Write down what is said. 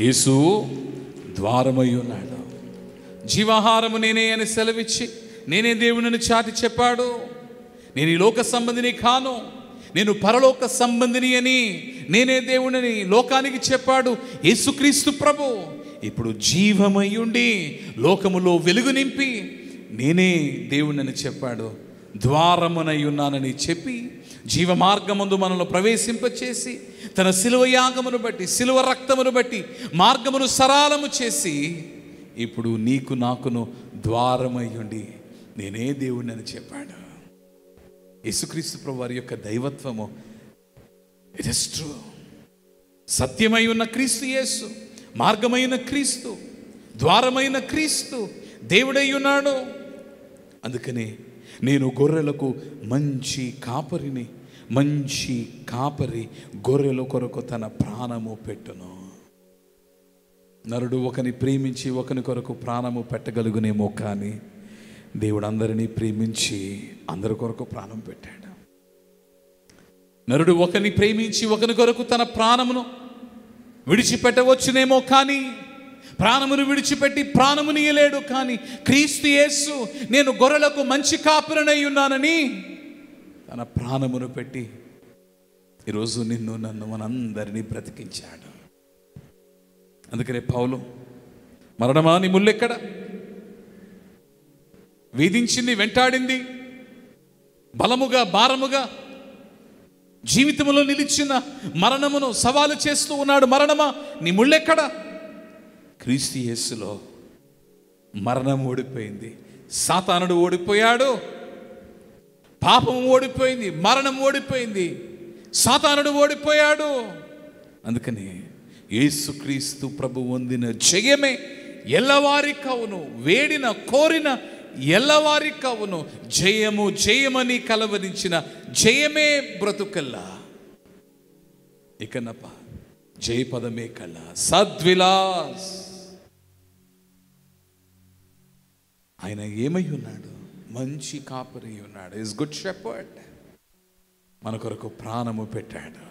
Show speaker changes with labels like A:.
A: యేసు ద్వారమై ఉన్నాడు. జీవాహారము నేనే అని సెలవిచ్చి నేనే దేవుడిని చాటి చెప్పాడు. నేను ఈ లోక సంబంధిని కాను, నేను పరలోక సంబంధిని అని నేనే దేవుడిని లోకానికి చెప్పాడు యేసుక్రీస్తు ప్రభు. ఇప్పుడు జీవమై ఉండి లోకములో వెలుగు నింపి నేనే దేవుడిని చెప్పాడు. ద్వారమునై ఉన్నానని చెప్పి జీవ మార్గమందు మనల్ని ప్రవేశింపచేసి తన శిలువ యాగమును బట్టి, శిలువ రక్తమును బట్టి మార్గమును సరళము చేసి ఇప్పుడు నీకు నాకును ద్వారమై ఉండి నేనే దేవుడిని అని చెప్పాడు. యేసుక్రీస్తు ప్రభు వారి యొక్క దైవత్వము ఇట్ ఇస్ ట్రూ. సత్యమై ఉన్న క్రీస్తు యేసు, మార్గమైన క్రీస్తు, ద్వారమైన క్రీస్తు దేవుడై ఉన్నాడు. అందుకని నేను గొర్రెలకు మంచి కాపరిని, మంచి కాపరి గొర్రెల కొరకు తన ప్రాణము పెట్టును. నరుడు ఒకని ప్రేమించి ఒకని కొరకు ప్రాణము పెట్టగలుగునేమో, కానీ దేవుడు అందరినీ ప్రేమించి అందరి కొరకు ప్రాణం పెట్టాడు. నరుడు ఒకని ప్రేమించి ఒకని కొరకు తన ప్రాణమును విడిచిపెట్టవచ్చునేమో, కానీ ప్రాణమును విడిచిపెట్టి ప్రాణముని ఇయ్యలేడు. కానీ క్రీస్తు యేసు నేను గొర్రెలకు మంచి కాపురనై ఉన్నానని తన ప్రాణమును పెట్టి ఈరోజు నిన్ను నన్ను మనందరినీ బ్రతికించాడు. అందుకనే పౌలు, మరణమా నీ ముల్లెక్కడ? వేధించింది, వెంటాడింది, బలముగా భారముగా జీవితంలో నిలిచిన మరణమును సవాలు చేస్తూ ఉన్నాడు. మరణమా నీ ముళ్ళెక్కడ? క్రీస్తు యేసులో మరణం ఓడిపోయింది, సాతానుడు ఓడిపోయాడు, పాపం ఓడిపోయింది, మరణం ఓడిపోయింది, సాతానుడు ఓడిపోయాడు. అందుకని యేసుక్రీస్తు ప్రభు పొందిన జయమే ఎల్లవారి కవును, వేడిన కోరిన ఎల్లవారి కవును. జయము జయమని కలవరించిన జయమే బ్రతుకల్లా. ఇకనప్ప జయపదమే కల్లా. సద్విలాస్ ఆయన ఏమై ఉన్నాడు? మంచి కాపరి ఉన్నాడు. Is good shepherd. మన కొరకు ప్రాణము పెట్టాడు.